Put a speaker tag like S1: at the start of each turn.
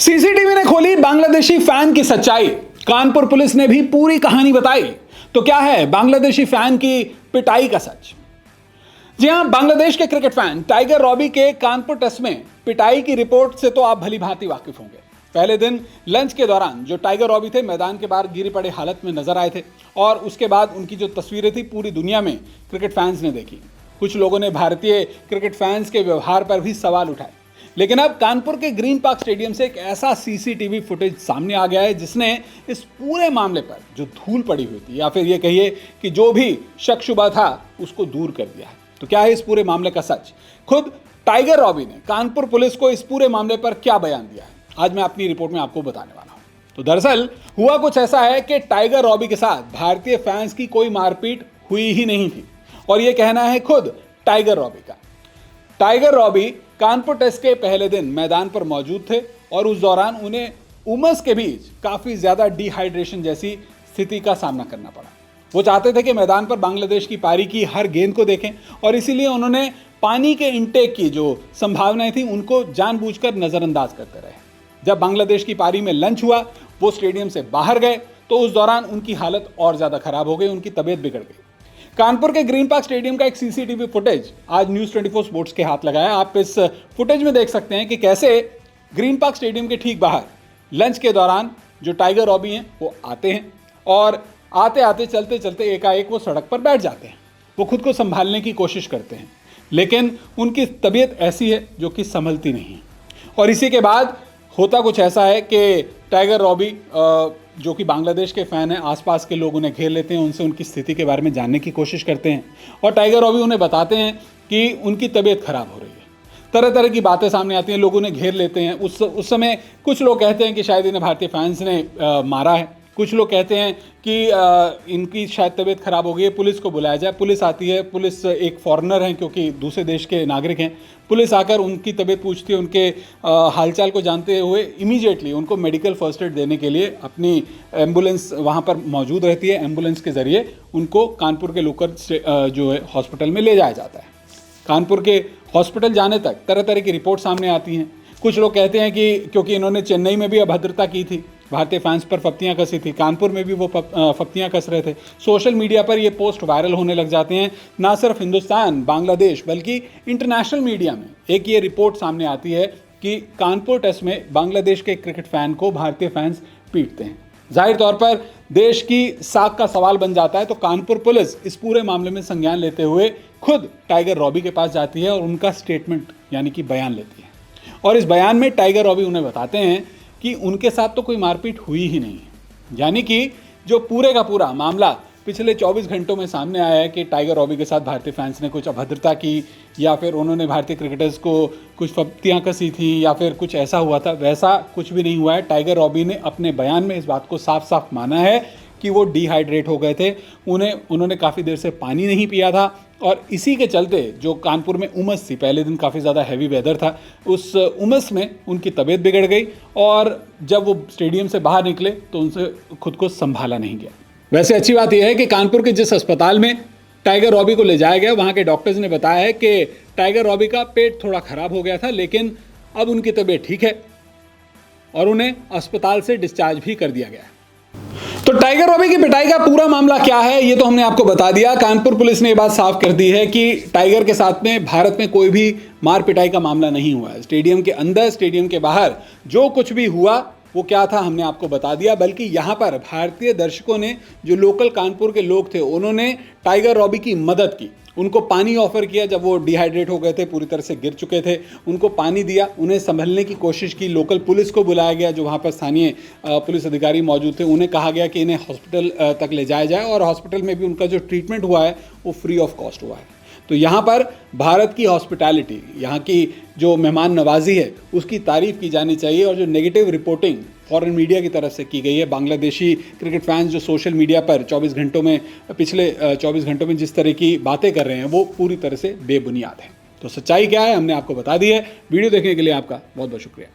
S1: CCTV ने खोली Bangladeshi fan की सच्चाई। कानपुर पुलिस ने भी पूरी कहानी बताई। तो क्या है बांग्लादेशी फैन की पिटाई का सच? जी हां, बांग्लादेश के क्रिकेट फैन टाइगर रॉबी के कानपुर टेस्ट में पिटाई की रिपोर्ट से तो आप भली भांति वाकिफ होंगे। पहले दिन लंच के दौरान जो टाइगर रॉबी थे मैदान के बाहर गिरे पड़े हालत में नजर आए थे और उसके बाद उनकी जो तस्वीरें थी पूरी दुनिया में क्रिकेट फैंस ने देखी। कुछ लोगों ने भारतीय क्रिकेट फैंस के व्यवहार पर भी सवाल उठाए। लेकिन अब कानपुर के ग्रीन पार्क स्टेडियम से एक ऐसा सीसीटीवी फुटेज सामने आ गया है जिसने इस पूरे मामले पर जो धूल पड़ी हुई थी या फिर ये कहिए कि जो भी शक शुबा था उसको दूर कर दिया है। तो क्या है इस पूरे मामले का सच? खुद टाइगर रॉबी ने कानपुर पुलिस को इस पूरे मामले पर क्या बयान दिया है, आज मैं अपनी रिपोर्ट में आपको बताने वाला हूं। तो दरअसल हुआ कुछ ऐसा है कि टाइगर रॉबी के साथ भारतीय फैंस की कोई मारपीट हुई ही नहीं थी और यह कहना है खुद टाइगर रॉबी का। टाइगर रॉबी कानपुर टेस्ट के पहले दिन मैदान पर मौजूद थे और उस दौरान उन्हें उमस के बीच काफी ज्यादा डिहाइड्रेशन जैसी स्थिति का सामना करना पड़ा। वो चाहते थे कि मैदान पर बांग्लादेश की पारी की हर गेंद को देखें और इसीलिए उन्होंने पानी के इंटेक की जो संभावनाएं थी उनको जानबूझकर नजरअंदाज करते रहे। जब बांग्लादेश की पारी में लंच हुआ, वो स्टेडियम से बाहर गए तो उस दौरान उनकी हालत और ज्यादा खराब हो गई, उनकी तबीयत बिगड़ गई। कानपुर के ग्रीन पार्क स्टेडियम का एक सीसीटीवी फुटेज आज न्यूज़ 24 स्पोर्ट्स के हाथ लगा है। आप इस फुटेज में देख सकते हैं कि कैसे ग्रीन पार्क स्टेडियम के ठीक बाहर लंच के दौरान जो टाइगर रॉबी हैं वो आते हैं और आते आते चलते चलते एकाएक वो सड़क पर बैठ जाते हैं। वो खुद को संभालने की कोशिश करते हैं लेकिन उनकी तबीयत ऐसी है जो कि संभलती नहीं। और इसी के बाद होता कुछ ऐसा है कि टाइगर रॉबी जो कि बांग्लादेश के फ़ैन हैं, आसपास के लोग उन्हें घेर लेते हैं, उनसे उनकी स्थिति के बारे में जानने की कोशिश करते हैं और टाइगर रॉबी उन्हें बताते हैं कि उनकी तबीयत खराब हो रही है। तरह तरह की बातें सामने आती हैं, लोग उन्हें घेर लेते हैं। उस समय कुछ लोग कहते हैं कि शायद इन्हें भारतीय फैंस ने मारा है, कुछ लोग कहते हैं कि इनकी शायद तबीयत खराब हो गई है, पुलिस को बुलाया जाए। पुलिस आती है, पुलिस एक फॉरेनर हैं क्योंकि दूसरे देश के नागरिक हैं। पुलिस आकर उनकी तबीयत पूछती है, उनके हालचाल को जानते हुए इमीडिएटली उनको मेडिकल फर्स्ट एड देने के लिए अपनी एम्बुलेंस वहाँ पर मौजूद रहती है। एम्बुलेंस के ज़रिए उनको कानपुर के लोकल जो है हॉस्पिटल में ले जाया जाता है। कानपुर के हॉस्पिटल जाने तक तरह तरह की रिपोर्ट सामने आती हैं। कुछ लोग कहते हैं कि क्योंकि इन्होंने चेन्नई में भी अभद्रता की थी, भारतीय फैंस पर फप्तियां कसी थी, कानपुर में भी वो फप्तियां कस रहे थे। सोशल मीडिया पर ये पोस्ट वायरल होने लग जाते हैं। ना सिर्फ हिंदुस्तान, बांग्लादेश बल्कि इंटरनेशनल मीडिया में एक ये रिपोर्ट सामने आती है कि कानपुर टेस्ट में बांग्लादेश के क्रिकेट फैन को भारतीय फैंस पीटते हैं। जाहिर तौर पर देश की साख का सवाल बन जाता है। तो कानपुर पुलिस इस पूरे मामले में संज्ञान लेते हुए खुद टाइगर रॉबी के पास जाती है और उनका स्टेटमेंट यानी कि बयान लेती है। और इस बयान में टाइगर रॉबी उन्हें बताते हैं कि उनके साथ तो कोई मारपीट हुई ही नहीं है। यानी कि जो पूरे का पूरा मामला पिछले 24 घंटों में सामने आया है कि टाइगर रॉबी के साथ भारतीय फैंस ने कुछ अभद्रता की या फिर उन्होंने भारतीय क्रिकेटर्स को कुछ फप्तियां कसी थी या फिर कुछ ऐसा हुआ था, वैसा कुछ भी नहीं हुआ है। टाइगर रॉबी ने अपने बयान में इस बात को साफ साफ माना है कि वो डिहाइड्रेट हो गए थे, उन्होंने काफ़ी देर से पानी नहीं पिया था और इसी के चलते जो कानपुर में उमस थी, पहले दिन काफ़ी ज़्यादा हैवी वेदर था, उस उमस में उनकी तबीयत बिगड़ गई और जब वो स्टेडियम से बाहर निकले तो उनसे खुद को संभाला नहीं गया। वैसे अच्छी बात यह है कि कानपुर के जिस अस्पताल में टाइगर रॉबी को ले जाया गया वहाँ के डॉक्टर्स ने बताया है कि टाइगर रॉबी का पेट थोड़ा ख़राब हो गया था लेकिन अब उनकी तबीयत ठीक है और उन्हें अस्पताल से डिस्चार्ज भी कर दिया गया है। तो टाइगर रॉबी की पिटाई का पूरा मामला क्या है ये तो हमने आपको बता दिया। कानपुर पुलिस ने ये बात साफ कर दी है कि टाइगर के साथ में भारत में कोई भी मार पिटाई का मामला नहीं हुआ है। स्टेडियम के अंदर, स्टेडियम के बाहर जो कुछ भी हुआ वो क्या था हमने आपको बता दिया। बल्कि यहाँ पर भारतीय दर्शकों ने, जो लोकल कानपुर के लोग थे, उन्होंने टाइगर रॉबी की मदद की, उनको पानी ऑफर किया जब वो डिहाइड्रेट हो गए थे, पूरी तरह से गिर चुके थे, उनको पानी दिया, उन्हें संभलने की कोशिश की। लोकल पुलिस को बुलाया गया, जो वहाँ पर स्थानीय पुलिस अधिकारी मौजूद थे, उन्हें कहा गया कि इन्हें हॉस्पिटल तक ले जाया जाए और हॉस्पिटल में भी उनका जो ट्रीटमेंट हुआ है वो फ्री ऑफ कॉस्ट हुआ है। तो यहाँ पर भारत की हॉस्पिटैलिटी, यहाँ की जो मेहमान नवाजी है उसकी तारीफ़ की जानी चाहिए। और जो नेगेटिव रिपोर्टिंग फॉरेन मीडिया की तरफ से की गई है, बांग्लादेशी क्रिकेट फैंस जो सोशल मीडिया पर पिछले 24 घंटों में जिस तरह की बातें कर रहे हैं वो पूरी तरह से बेबुनियाद है। तो सच्चाई क्या है हमने आपको बता दी है। वीडियो देखने के लिए आपका बहुत बहुत शुक्रिया।